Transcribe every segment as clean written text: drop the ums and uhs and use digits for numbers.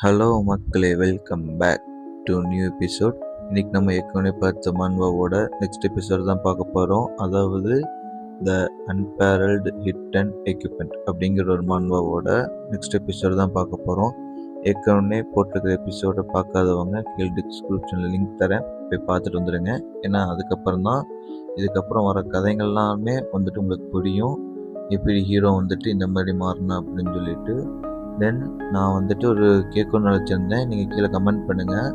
Hello மக்களே, welcome back to new episode. இன்றைக்கி நம்ம ஏற்கனவே பார்த்த மான்வாவோட நெக்ஸ்ட் எபிசோட் தான் பார்க்க போகிறோம். அதாவது த அன்பேரல்டு ஹிட் அண்ட் எக்யூப்மெண்ட் அப்படிங்கிற ஒரு மான்வாவோட நெக்ஸ்ட் எபிசோட் தான் பார்க்க போகிறோம். ஏற்கனவே போட்டிருக்கிற எபிசோடை பார்க்காதவங்க கீழே டிஸ்கிரிப்ஷனில் லிங்க் தரேன், போய் பார்த்துட்டு வந்துடுங்க. ஏன்னா இதுக்கப்புறம் வர கதைகள்லாமே வந்துட்டு உங்களுக்கு புரியும், எப்படி ஹீரோ வந்துட்டு இந்த மாதிரி மாறினா அப்படின்னு சொல்லிட்டு. தென் நான் வந்துட்டு ஒரு கேட்கணும்னு நினச்சிருந்தேன், நீங்கள் கீழே கமெண்ட் பண்ணுங்கள்.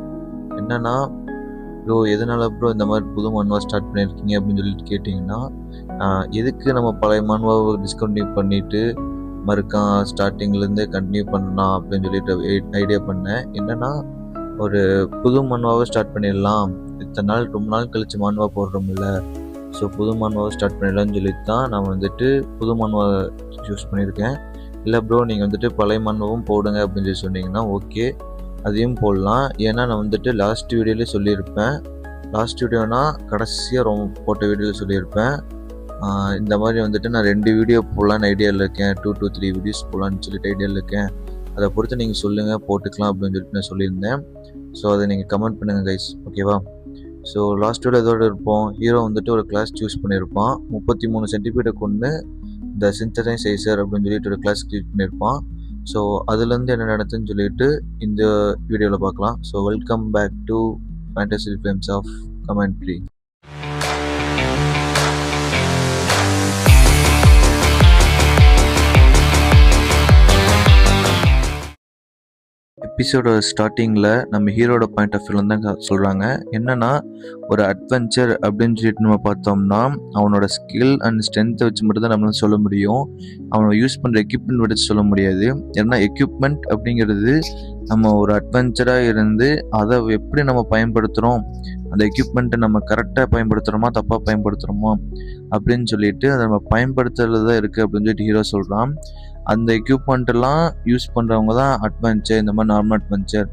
என்னென்னா, ப்ரோ எதனால் ப்ரோ இந்த மாதிரி புது மன்வா ஸ்டார்ட் பண்ணியிருக்கீங்க அப்படின்னு சொல்லிட்டு கேட்டிங்கன்னா, எதுக்கு நம்ம பழைய மன்வாவை டிஸ்கண்டினியூ பண்ணிவிட்டு மறுக்கான் ஸ்டார்டிங்லேருந்து கண்டினியூ பண்ணலாம் அப்படின்னு சொல்லிட்டு ஐடியா பண்ணேன். என்னென்னா, ஒரு புது மன்வாவை ஸ்டார்ட் பண்ணிடலாம், இத்தனை ரொம்ப நாள் கழித்து மன்வா போடுறோம்ல, ஸோ புது மன்வாவை ஸ்டார்ட் பண்ணிடலாம்னு சொல்லிட்டு தான் நான் வந்துட்டு புது மன்வாவை சூஸ் பண்ணியிருக்கேன். இல்லை ப்ரோ நீங்கள் வந்துட்டு பழைய மன்வாவும் போடுங்க அப்படின்னு சொல்லி சொன்னீங்கன்னா ஓகே, அதையும் போடலாம். ஏன்னா நான் வந்துட்டு லாஸ்ட் வீடியோலேயே சொல்லியிருப்பேன், லாஸ்ட் வீடியோனா கடைசியாக போட்ட வீடியோவில் சொல்லியிருப்பேன், இந்த மாதிரி வந்துட்டு நான் 2 வீடியோ போடலான்னு ஐடியாவில் இருக்கேன், 2 to 3 வீடியோஸ் போடலான்னு சொல்லிட்டு ஐடியாவில் இருக்கேன். அதை பொறுத்து நீங்கள் சொல்லுங்கள், போட்டுக்கலாம் அப்படின்னு சொல்லிட்டு நான் சொல்லியிருந்தேன். ஸோ அதை நீங்கள் கமெண்ட் பண்ணுங்கள் கைஸ், ஓகேவா? ஸோ லாஸ்ட் வீடியோ இதோடு இருப்போம். ஹீரோ வந்துட்டு ஒரு கிளாஸ் சூஸ் பண்ணியிருப்பான், 33 சென்டிமீட்டர் கொண்டு இந்த சிந்தசைசர் அப்படின்னு சொல்லிட்டு ஒரு கிளாஸ் கிரியேட் பண்ணியிருப்பான். ஸோ அதுலேருந்து என்ன நடந்துன்னு சொல்லிட்டு இந்த வீடியோவில் பார்க்கலாம். So welcome back to fantasy films of commentary. எபிசோட ஸ்டார்டிங்கில் நம்ம ஹீரோட பாயிண்ட் ஆஃப் வியூவில் தான் சொல்கிறாங்க. என்னென்னா, ஒரு அட்வென்ச்சர் அப்படின்னு சொல்லிட்டு நம்ம பார்த்தோம்னா அவனோட ஸ்கில் அண்ட் ஸ்ட்ரென்த்தை வச்சு மட்டும் தான் நம்மளால சொல்ல முடியும், அவனை யூஸ் பண்ணுற எக்யூப்மெண்ட் வச்சு சொல்ல முடியாது. ஏன்னா எக்யூப்மெண்ட் அப்படிங்கிறது நம்ம ஒரு அட்வென்ச்சராக இருந்து அதை எப்படி நம்ம பயன்படுத்துகிறோம், அந்த எக்யூப்மெண்ட்டை நம்ம கரெக்டாக பயன்படுத்துகிறோமா தப்பாக பயன்படுத்துகிறோமா அப்படின்னு சொல்லிட்டு அதை நம்ம பயன்படுத்துறது தான் இருக்குது அப்படின்னு சொல்லிட்டு ஹீரோ சொல்கிறான். அந்த எக்யூப்மெண்ட்டெல்லாம் யூஸ் பண்ணுறவங்க தான் அட்வென்ச்சர், இந்த மாதிரி நார்மல் அட்வென்ச்சர்.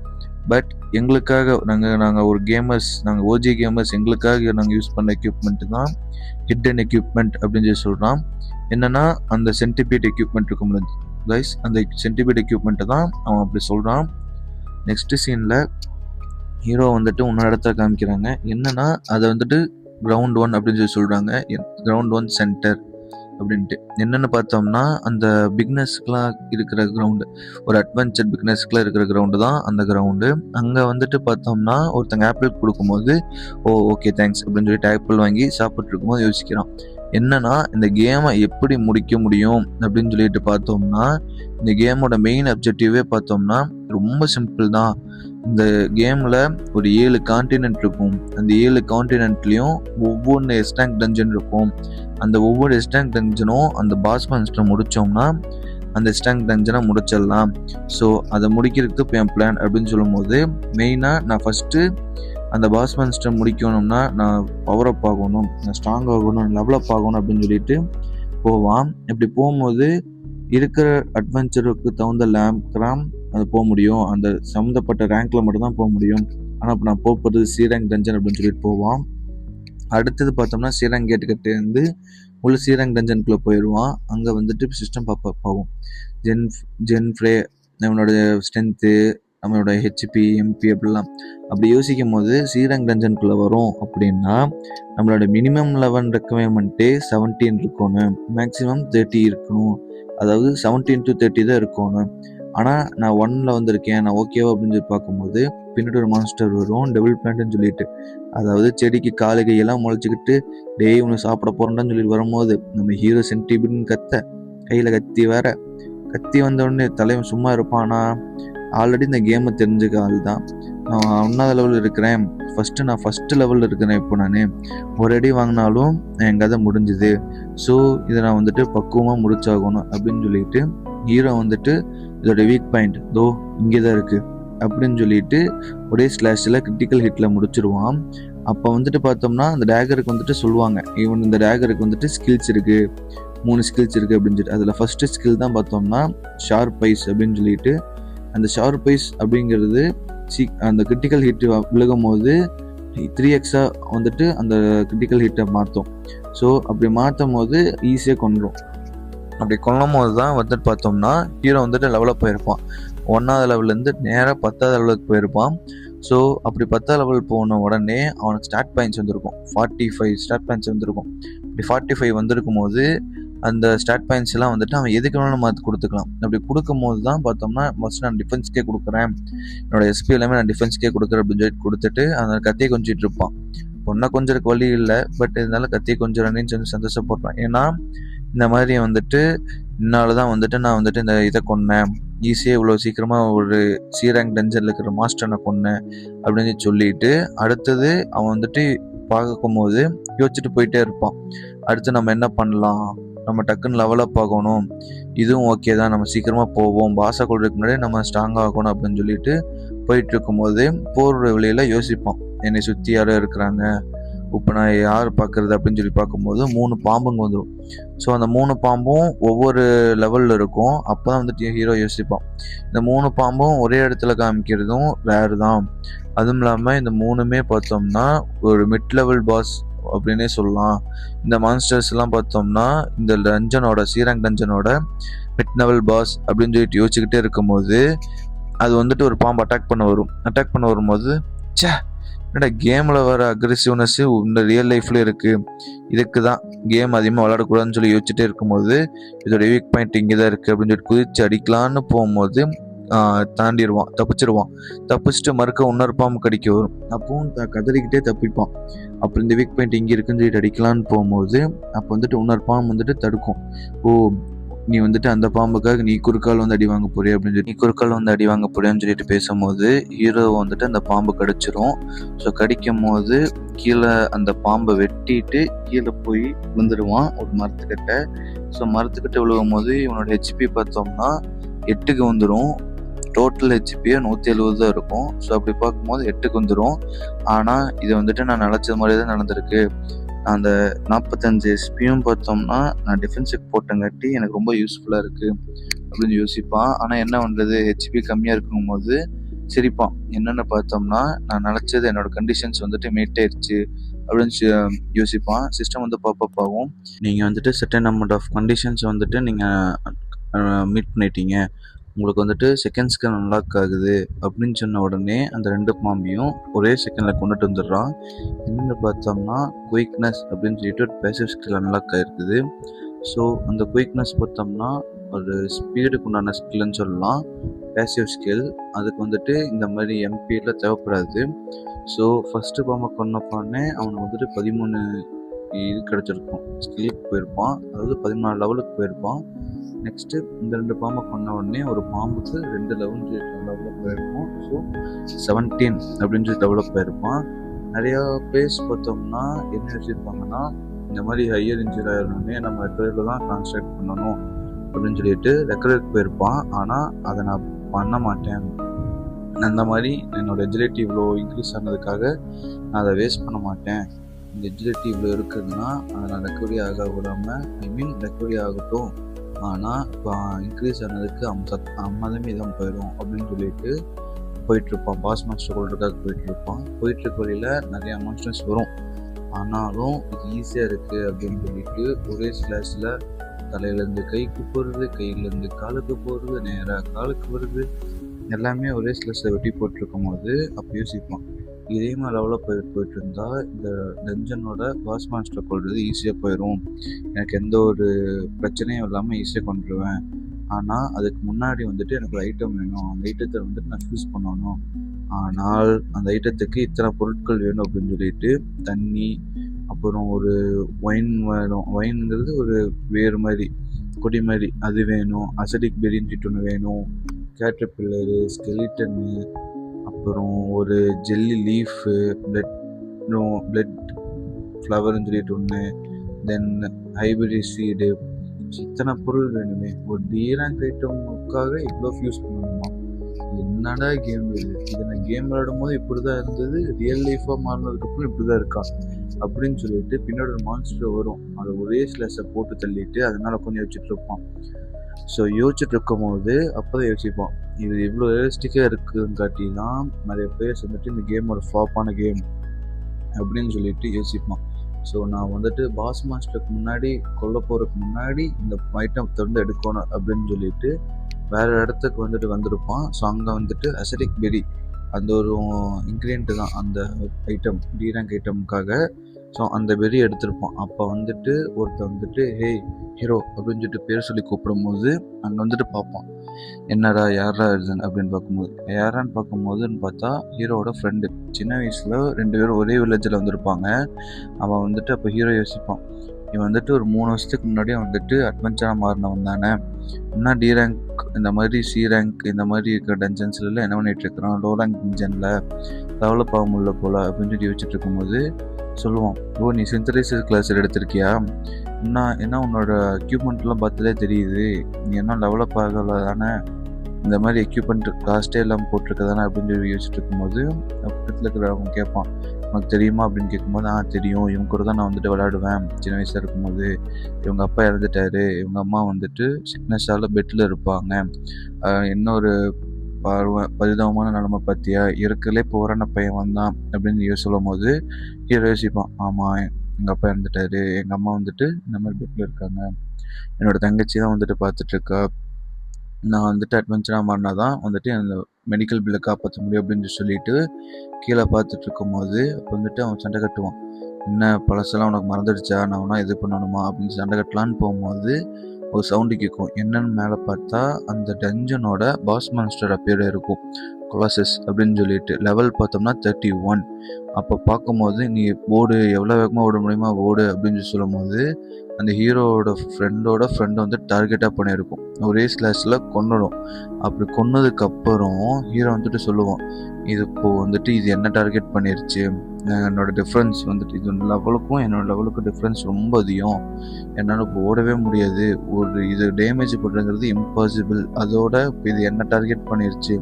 பட் எங்களுக்காக நாங்கள் ஒரு கேமர்ஸ், நாங்கள் ஓஜி கேமர்ஸ், எங்களுக்காக நாங்கள் யூஸ் பண்ண எக்யூப்மெண்ட் தான் ஹிடன் எக்யூப்மெண்ட் அப்படின்னு சொல்லி சொல்கிறான். என்னென்னா, அந்த சென்டிபீட் எக்யூப்மெண்ட் இருக்கும் கைஸ், அந்த சென்டிபீட் எக்யூப்மெண்ட்டை தான் அவன் அப்படி சொல்கிறான். நெக்ஸ்ட் சீனில் ஹீரோ வந்துட்டு இன்னொரு இடத்துல காமிக்கிறாங்க. என்னென்னா, அதை வந்துட்டு கிரவுண்ட் 1 அப்படின்னு சொல்லி சொல்கிறாங்க, கிரவுண்ட் 1 சென்டர் அப்படின்ட்டு. என்னென்னு பார்த்தோம்னா, அந்த பிக்னஸ்க்குலாம் இருக்கிற கிரவுண்டு, ஒரு அட்வென்ச்சர் பிக்னஸ்க்குலாம் இருக்கிற கிரவுண்டு தான் அந்த கிரவுண்டு. அங்கே வந்துட்டு பார்த்தோம்னா ஒருத்தங்க ஆப்பிள் கொடுக்கும்போது ஓகே தேங்க்ஸ் அப்படின்னு சொல்லிட்டு ஆப்பிள் வாங்கி சாப்பிட்டு இருக்கும்போது யோசிக்கிறான், என்னன்னா இந்த கேமை எப்படி முடிக்க முடியும் அப்படின்னு சொல்லிட்டு பார்த்தோம்னா, இந்த கேமோட மெயின் அப்ஜெக்டிவே பார்த்தோம்னா ரொம்ப சிம்பிள் தான். இந்த கேமில் ஒரு 7 கான்டினென்ட் இருக்கும், அந்த 7 கான்டினென்ட்லேயும் ஒவ்வொன்று எஸ்டாங்க் டஞ்சன் இருக்கும். அந்த ஒவ்வொரு எஸ்டாங்க் டஞ்சனும் அந்த பாஸ் மான்ஸ்டர் முடித்தோம்னா அந்த எஸ்டாங்க் டஞ்சனை முடிச்சிடலாம். ஸோ அதை முடிக்கிறதுக்கு இப்போ என் பிளான் அப்படின்னு சொல்லும்போது, மெயினாக நான் ஃபஸ்ட்டு அந்த பாஸ் மான்ஸ்டர் முடிக்கணும்னா நான் பவர் அப் ஆகணும், நான் ஸ்ட்ராங் ஆகணும், லெவல் அப் ஆகணும் அப்படின்னு சொல்லிட்டு போவான். இப்படி போகும்போது இருக்கிற அட்வென்ச்சருக்கு தகுந்த கிராம் அது போக முடியும், அந்த சம்மந்தப்பட்ட ரேங்க்கில் மட்டும்தான் போக முடியும். ஆனால் இப்போ நான் போகிறது C-ரேங்க் டஞ்சன் அப்படின்னு சொல்லிட்டு போவான். அடுத்தது பார்த்தோம்னா C-ரேங்க் கேட்டுக்கிட்டேருந்து உள்ள C-ரேங்க் டஞ்சனுக்குள்ளே போயிடுவான். அங்கே வந்துட்டு சிஸ்டம் பாப்போம், ஜென்ஃப்ரே, நம்மளோட ஸ்ட்ரென்த்து, நம்மளோட ஹெச்பி, எம்பி அப்படிலாம் அப்படி யோசிக்கும் போது C-ரேங்க் டஞ்சனுக்குள்ளே வரும் அப்படின்னா நம்மளோட மினிமம் லெவல் ரெக்குவயர்மெண்ட்டே 17 இருக்கணும், மேக்ஸிமம் 30 இருக்கணும். அதாவது 17 to 30 தான் இருக்கணும். ஆனால் நான் 1ல் வந்திருக்கேன், நான் ஓகேவா அப்படின்னு சொல்லி பார்க்கும்போது பின்னாடி ஒரு மான்ஸ்டர் வரும், டெவில் பிளான்ட்னு சொல்லிட்டு, அதாவது செடிக்கு காலு கையெல்லாம் முளைச்சிக்கிட்டு டேய் உனக்கு சாப்பிட போகிறேன்னு சொல்லிட்டு வரும்போது நம்ம ஹீரோ சென்டிபின்னு கையில் கத்தி வந்தோடனே தலைவன் சும்மா இருப்பானா? ஆல்ரெடி இந்த கேமை தெரிஞ்சுக்க ஆள் தான். நான் 1வது லெவலில் இருக்கிறேன், நான் ஃபஸ்ட்டு லெவலில் இருக்கிறேன். இப்போ நான் ஒரு அடி வாங்கினாலும் என் கதை முடிஞ்சுது. ஸோ இதை நான் வந்துட்டு பக்குவமாக முடிச்சாகணும் அப்படின்னு சொல்லிட்டு ஹீரோ வந்துட்டு இதோட வீக் பாயிண்ட் இங்கே தான் இருக்குது அப்படின்னு சொல்லிட்டு ஒரே ஸ்லாஷில் கிரிட்டிக்கல் ஹிட்டில் முடிச்சிருவான். அப்போ வந்துட்டு பார்த்தோம்னா அந்த டேகருக்கு வந்துட்டு சொல்லுவாங்க, ஈவன் இந்த டேகருக்கு வந்துட்டு ஸ்கில்ஸ் இருக்குது, 3 ஸ்கில்ஸ் இருக்குது அப்படின்னு சொல்லிட்டு. அதில் ஃபஸ்ட்டு ஸ்கில் தான் பார்த்தோம்னா ஷார்ப் ஐஸ் அப்படின்னு சொல்லிட்டு, அந்த ஷார்ப் ஐஸ் அப்படிங்கிறது அந்த கிரிட்டிக்கல் ஹிட் விழுகும் போது 3x வந்துட்டு அந்த கிரிட்டிக்கல் ஹிட்டை மாற்றும். ஸோ அப்படி மாற்றும் போது ஈஸியாக கொண்டுரும். அப்படி கொல்லும் போது தான் வந்துட்டு பார்த்தோம்னா ஹீரோ வந்துட்டு லெவலப் ஆகிருப்பான். 1வது லெவல்லேருந்து நேராக 10வது லெவலுக்கு போயிருப்பான். ஸோ அப்படி 10வது லெவல் போன உடனே அவனுக்கு ஸ்டார்ட் பாயிண்ட்ஸ் வந்திருக்கும். 45 ஸ்டார்ட் பாயிண்ட்ஸ் வந்திருக்கும். இப்படி 45 வந்திருக்கும் போது அந்த ஸ்டார்ட் பாயிண்ட்ஸ் எல்லாம் வந்துட்டு அவன் எதுக்கு வேணாலும் மாற்றி கொடுத்துக்கலாம். அப்படி கொடுக்கும்போது தான் பார்த்தோம்னா ஃபஸ்ட்டு நான் டிஃபென்ஸ்க்கே கொடுக்குறேன், என்னோட எஸ்பி எல்லாமே நான் டிஃபென்ஸ்க்கே கொடுக்குறேன் அப்படின்னு சொல்லிட்டு கொடுத்துட்டு அந்த கத்தியை கொஞ்சிட்டு இருப்பான். பொண்ணை கொஞ்சம் வழி இல்லை, பட் இருந்தாலும் கத்தியை கொஞ்சம் சொல்லி சந்தோஷப்படுறான். ஏன்னா இந்த மாதிரி வந்துட்டு இதனால தான் வந்துட்டு நான் வந்துட்டு இந்த இதை கொன்னேன், ஈஸியாக இவ்வளோ சீக்கிரமாக ஒரு C-ரேங்க் டஞ்சனில் இருக்கிற மாஸ்டரை கொன்னேன் அப்படின்னு சொல்லிட்டு அடுத்தது அவன் வந்துட்டு பார்க்கும்போது யோசிச்சுட்டு போயிட்டே இருப்பான். அடுத்து நம்ம என்ன பண்ணலாம், நம்ம டக்குன்னு லெவலப் ஆகணும், இதுவும் ஓகே தான், நம்ம சீக்கிரமாக போவோம், பாஸை கொள்றதுக்கு முன்னாடி நம்ம ஸ்ட்ராங்காக ஆகணும் அப்படின்னு சொல்லிட்டு போயிட்டு இருக்கும்போது போகிற வழியில் யோசிப்பான், என்னை சுற்றி யாரோ இருக்கிறாங்க, இப்போ நான் யார் பார்க்குறது அப்படின்னு சொல்லி பார்க்கும்போது 3 பாம்புங்க வந்துடும். ஸோ அந்த 3 பாம்பும் ஒவ்வொரு லெவலில் இருக்கும். அப்போ தான் வந்துட்டு ஹீரோ யோசிப்பான், இந்த 3 பாம்பும் ஒரே இடத்துல காமிக்கிறதும் ரேர் தான். அதுவும் இல்லாமல் இந்த 3மே பார்த்தோம்னா ஒரு மிட் லெவல் பாஸ் அப்படின்னே சொல்லலாம். இந்த மான்ஸ்டர்ஸ்லாம் பார்த்தோம்னா இந்த டஞ்சனோட C-ரேங்க் டஞ்சனோட மிட் லெவல் பாஸ் அப்படின்னு சொல்லிட்டு யோசிச்சுக்கிட்டே இருக்கும்போது அது வந்துட்டு ஒரு பாம்பு அட்டாக் பண்ண வரும்போது என்னடா கேமில் வர அக்ரெசிவ்னஸ்ஸு இந்த ரியல் லைஃப்லேயும் இருக்குது, இதுக்கு தான் கேம் அதிகமாக விளையாடக்கூடாதுன்னு சொல்லி யோசிச்சுட்டே இருக்கும்போது இதோட வீக் பாயிண்ட் இங்கே தான் இருக்குது அப்படின்னு சொல்லிட்டு குதிச்சு அடிக்கலான்னு போகும்போது தப்பிச்சுட்டு மறுக்க இன்னொரு பாம்பு கடிக்க வரும். அப்பவும் கதறிக்கிட்டே தப்பிப்பான். அப்புறம் இந்த வீக் பாயிண்ட் இங்கே இருக்குன்னு சொல்லிட்டு அடிக்கலான்னு போகும்போது அப்போ வந்துட்டு இன்னொரு பாம்பு வந்துட்டு தடுக்கும். நீ வந்துட்டு அந்த பாம்புக்காக நீ குறுக்கால் வந்து அடி வாங்க போறிய அப்படின்னு சொல்லி அடி வாங்க போறியான்னு சொல்லிட்டு பேசும்போது ஹீரோ வந்துட்டு அந்த பாம்பு கடிச்சிரும். ஸோ கடிக்கும் போது கீழே அந்த பாம்பை வெட்டிட்டு கீழே போய் விழுந்துடுவான் ஒரு மரத்துக்கிட்ட. ஸோ மரத்துக்கிட்ட விழுகும் போது இவனோட ஹெச்பி பார்த்தோம்னா 8க்கு வந்துடும். டோட்டல் ஹெச்பியே 170 தான் இருக்கும். ஸோ அப்படி பார்க்கும்போது 8க்கு வந்துடும். ஆனால் இது வந்துட்டு நான் நினச்சது மாதிரி தான் நடந்திருக்கு. அந்த 45 எஸ்பியும் பார்த்தோம்னா நான் டிஃபென்ஸுக்கு போட்டங்காட்டி எனக்கு ரொம்ப யூஸ்ஃபுல்லாக இருக்குது அப்படின்னு யோசிப்பான். ஆனால் என்ன பண்ணுறது, ஹெச்பி கம்மியாக இருக்கும்போது சிரிப்பான். என்னென்னு பார்த்தோம்னா நான் நினச்சது என்னோடய கண்டிஷன்ஸ் வந்துட்டு மீட் ஆயிடுச்சு அப்படின்னு யோசிப்பான். சிஸ்டம் வந்து பாப்பப் ஆகும், நீங்கள் வந்துட்டு செர்டன் அமௌண்ட் ஆஃப் கண்டிஷன்ஸ் வந்துட்டு நீங்கள் மீட் பண்ணிட்டீங்க, உங்களுக்கு வந்துட்டு செகண்ட்ஸ்க்கு அன்லாக் ஆகுது அப்படின்னு சொன்ன உடனே அந்த 2 பாம்பையும் ஒரே செகண்டில் கொண்டுட்டு வந்துடுறான். என்னென்னு பார்த்தோம்னா குயிக்னஸ் அப்படின்னு சொல்லிட்டு ஒரு பேசிவ் ஸ்கில் அன்லாக் ஆகிருக்குது. ஸோ அந்த குயிக்னஸ் பார்த்தோம்னா ஒரு ஸ்பீடுக்கு உண்டான ஸ்கில்லுன்னு சொல்லலாம், பேசிவ் ஸ்கில். அதுக்கு வந்துட்டு இந்த மாதிரி எம்பியில் தேவைப்படாது. ஸோ ஃபஸ்ட்டு பாம்பை கொன்னப்பானே அவனுக்கு வந்துட்டு 13 இது கிடச்சிருக்கும், ஸ்கில்லுக்கு போயிருப்பான், அதாவது 14 லெவலுக்கு போயிருப்பான். நெக்ஸ்ட்டு இந்த 2 பாம்பை கொண்ட உடனே ஒரு பாம்புக்கு 2 லெவலில் போயிருக்கும். ஸோ 17 அப்படின்னு சொல்லி டெவலப் ஆகிருப்பான். நிறையா பிளேஸ் பார்த்தோம்னா என்ன வச்சுருப்பாங்கன்னா இந்த மாதிரி ஹையர் இன்ஜுரி ஆகிடணுமே நம்ம ரெக்கவரியில் தான் கான்சன்ட்ரேட் பண்ணணும் அப்படின்னு சொல்லிட்டு ரெக்கவரிக்கு போயிருப்பான். ஆனால் அதை நான் பண்ண மாட்டேன், அந்த மாதிரி என்னோடய எஜிலிட்டி இவ்வளோ இன்க்ரீஸ் ஆனதுக்காக நான் அதை வேஸ்ட் பண்ண மாட்டேன், இந்த எஜிலிட்டி இவ்வளோ இருக்குதுன்னா அதை நான் ரெக்கவரி ஆக விடாமல் ரெக்கவரி ஆகட்டும், ஆனால் இப்போ இன்க்ரீஸ் ஆனதுக்கு 50 தான் போயிடும் அப்படின்னு சொல்லிட்டு போயிட்டுருப்பான். பாஸ் மாஸ்டர் கொள்றதுக்காக போயிட்டுருக்க வழியில் நிறையா மாஸ்டர்ஸ் வரும். ஆனாலும் இது ஈஸியாக இருக்குது அப்படின்னு சொல்லிட்டு ஒரே ஸ்லாஷில் தலையிலேருந்து கைக்கு போகிறது, கையிலேருந்து காலுக்கு போகிறது, நேராக காலுக்கு வருது, எல்லாமே ஒரே ஸ்லாஷில் வெட்டி போட்டிருக்கும் போது அப்போ யோசிப்பான், இதே மாதிரி லெவலில் போயிட்டு இருந்தால் இந்த டஞ்சனோட பாஸ் மாஸ்டரை கொள்வது ஈஸியாக போயிடும், எனக்கு எந்த ஒரு பிரச்சனையும் இல்லாமல் ஈஸியாக கொண்டுருவேன். ஆனால் அதுக்கு முன்னாடி வந்துட்டு எனக்கு ஒரு ஐட்டம் வேணும், அந்த ஐட்டத்தை வந்துட்டு நான் யூஸ் பண்ணணும், ஆனால் அந்த ஐட்டத்துக்கு இத்தனை பொருட்கள் வேணும் அப்படின்னு சொல்லிட்டு தண்ணி, அப்புறம் ஒரு ஒயின் வேணும், ஒயின்ங்கிறது ஒரு வேறு மாதிரி கொடி மாதிரி அது வேணும், அசடிக் பெரின்னு சொல்லிட்டு ஒன்று வேணும், கேட்டர்பில்லரு, ஸ்கெலிட்டனு, அப்புறம் ஒரு ஜெல்லி லீஃபு, பிளட் ஃப்ளவர்னு சொல்லிட்டு ஒன்று, தென் ஹைபிரிட் சீடு, இத்தனை பொருள் வேணுமே, ஒரு D-ரேங்க் ஐட்டமுக்காக இவ்வளோ யூஸ் பண்ணணுமா, என்னடா கேம் இது நான் கேம் விளையாடும் போது இப்படி தான் இருந்தது, ரியல் லைஃபாக மாறினதுக்கப்புறம் இப்படி தான் இருக்கா அப்படின்னு சொல்லிட்டு பின்னாடி ஒரு மான்ஸ்டர் வரும், அதை ஒரே ஸ்லேஸை போட்டு தள்ளிட்டு அதனால் கொஞ்சம் யோசிச்சுட்டு இருப்பான். ஸோ யோசிச்சுட்டு இருக்கும் போது அப்போ தான் யோசிப்பான், இது இவ்வளோ ரியலிஸ்டிக்காக இருக்குதுன்னு காட்டி தான் நிறைய பேர்ஸ் வந்துட்டு இந்த கேம் ஒரு ஃப்ளாப்பான கேம் அப்படின்னு சொல்லிட்டு யோசிப்பான். ஸோ நான் வந்துட்டு பாஸ் மாஸ்டருக்கு முன்னாடி கொல்ல போகிறதுக்கு முன்னாடி இந்த ஐட்டம் திறந்து எடுக்கணும் அப்படின்னு சொல்லிட்டு வேறு இடத்துக்கு வந்துட்டு வந்திருப்பான். ஸோ அங்கே வந்துட்டு அசடிக் பெரி அந்த ஒரு இன்க்ரீடியன்ட்டு தான் அந்த ஐட்டம், டி ரேங்க் ஐட்டமுக்காக. ஸோ அந்த பெரி எடுத்திருப்பான். அப்போ வந்துட்டு ஒருத்தன் வந்துட்டு ஹேய் ஹீரோ அப்படின்னு சொல்லிட்டு பேர் சொல்லி கூப்பிடும்போது அங்கே வந்துட்டு பார்ப்பான், என்னடா யாரா இதுன்னு அப்படின்னு பார்க்கும்போது, யாரான்னு பார்க்கும்போதுன்னு பார்த்தா ஹீரோவோட ஃப்ரெண்டு. சின்ன வயசில் 2 பேரும் ஒரே வில்லேஜில் வந்திருப்பாங்க. அவன் வந்துட்டு அப்போ ஹீரோ யோசிப்பான், இவன் வந்துட்டு ஒரு 3 வருஷத்துக்கு முன்னாடியே வந்துட்டு அட்வென்ச்சராக மாறினவன் தானே, இன்னும் டி ரேங்க் இந்த மாதிரி சி ரேங்க் இந்த மாதிரி இருக்கிற டஞ்சன்ஸ்லாம் என்ன பண்ணிட்டு இருக்கிறான், லோ ரேங்க் டஞ்சனில் டெவலப் ஆக முடியல போல் அப்படின்னு சொல்லி யோசிச்சுட்டு இருக்கும்போது சொல்லுவான், ஓ நீ சிந்தரைசர் கிளாஸ் எடுத்திருக்கியா, என்ன உன்னோட எக்யூப்மெண்ட்லாம் பார்த்தாலே தெரியுது, நீ என்ன டெவலப் ஆகலை தானே, இந்த மாதிரி எக்யூப்மெண்ட் காஸ்ட்டே எல்லாம் போட்டிருக்க தானே அப்படின்னு சொல்லி யோசிச்சுட்டு இருக்கும்போது பக்கத்தில் இருக்கிறவங்க கேட்பான், உனக்கு தெரியுமா அப்படின்னு கேட்கும்போது, தெரியும், இவங்க கூட தான் நான் வந்துட்டு விளையாடுவேன் சின்ன வயசில் இருக்கும்போது, இவங்க அப்பா இறந்துட்டாரு, இவங்க அம்மா வந்துட்டு சிக்னஸால் பெட்டில் இருப்பாங்க, என்ன ஒரு பரிதாபமான நிலைமை பார்த்தியா, இருக்கலே போகிற பையன் வந்தான் அப்படின்னு சொல்லும் போது ஹீரோ யோசிப்பான், ஆமாம் எங்கள் அப்பா இறந்துட்டாரு, எங்கள் அம்மா வந்துட்டு இந்த மாதிரி பெட்டில் இருக்காங்க, என்னோட தங்கச்சி தான் வந்துட்டு பார்த்துட்ருக்கா, நான் வந்துட்டு அட்வென்ச்சராக மாறினா தான் வந்துட்டு அந்த மெடிக்கல் பில்லை காப்பாற்ற முடியும் அப்படின்னு சொல்லிட்டு கீழே பார்த்துட்டு இருக்கும்போது அப்போ வந்துட்டு அவன் சண்டை கட்டுவான், என்ன பழசெல்லாம் உனக்கு மறந்துடுச்சா, நான் வேணா இது பண்ணணுமா அப்படின்னு சண்டை கட்டலான்னு போகும்போது ஒரு சவுண்டு கேட்கும். என்னன்னு மேலே பார்த்தா அந்த டஞ்சனோட பாஸ் மான்ஸ்டர் அப்பேர் இருக்கும், கொலாசஸ் அப்படின்னு சொல்லிட்டு. லெவல் பார்த்தோம்னா 31. அப்போ பார்க்கும்போது நீ ஓடு, எவ்வளோ வேகமாக ஓட முடியுமா ஓடு அப்படின்னு சொல்லும் போது அந்த ஹீரோவோட ஃப்ரெண்டு வந்து டார்கெட்டாக பண்ணியிருக்கும், ஒரே ஸ்லாஷில் கொன்னுடும். அப்படி கொன்னதுக்கப்புறம் ஹீரோ வந்துட்டு சொல்லுவான், இது இப்போது வந்துட்டு இது என்ன டார்கெட் பண்ணிருச்சு, என்னோடய டிஃப்ரென்ஸ் வந்துட்டு இது லெவலுக்கும் என்னோடய லெவலுக்கும் டிஃப்ரென்ஸ் ரொம்ப அதிகம், என்னால் இப்போ ஓடவே முடியாது, இது டேமேஜ் பண்ணுறது இம்பாசிபிள், அதோட இப்போ இது என்ன டார்கெட் பண்ணிருச்சு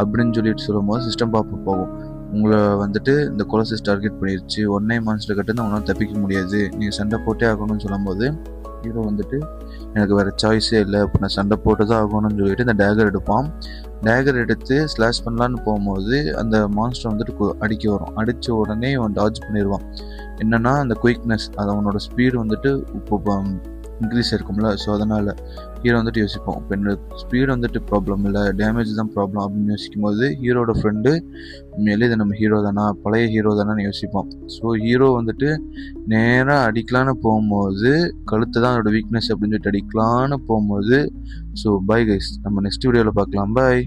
அப்படின்னு சொல்லிட்டு சொல்லும்போது சிஸ்டம் பாப்பா போகும், உங்களை வந்துட்டு இந்த கொலசிஸ் டார்கெட் பண்ணிருச்சு, ஒன்னே மான்ஸ்டர் கட்டு உங்களால் தப்பிக்க முடியாது, நீங்கள் சண்டை போட்டே ஆகணும்னு சொல்லும்போது ஹீரோ வந்துட்டு எனக்கு வேறு சாய்ஸே இல்லை, இப்போ நான் சண்டை போட்டு தான் ஆகணும்னு சொல்லிட்டு இந்த டேகர் எடுப்பான். டேகர் எடுத்து ஸ்லாஷ் பண்ணலான்னு போகும்போது அந்த மான்ஸ்டர் வந்துட்டு அடிக்க வரும். அடித்த உடனே அவன் டாட்ஜ் பண்ணிடுவான். என்னென்னா அந்த குயிக்னஸ், அது அவனோட ஸ்பீடு வந்துட்டு இப்போ இன்க்ரீஸ் இருக்கும்ல, ஸோ அதனால் ஹீரோ வந்துட்டு யோசிப்போம், இப்போ என்னோட ஸ்பீடு வந்துட்டு ப்ராப்ளம் இல்லை, டேமேஜ் தான் ப்ராப்ளம் அப்படின்னு யோசிக்கும் போது ஹீரோட ஃப்ரெண்டு உண்மையிலே இது நம்ம ஹீரோ தானா, பழைய ஹீரோ தானான்னு யோசிப்போம். ஸோ ஹீரோ வந்துட்டு நேராக அடிக்கலான்னு போகும்போது கழுத்து தான் அதோட வீக்னஸ் அப்படின்னு சொல்லிட்டு அடிக்கலான்னு போகும்போது ஸோ பை கைஸ், நம்ம நெக்ஸ்ட் வீடியோவில் பார்க்கலாம், பாய்.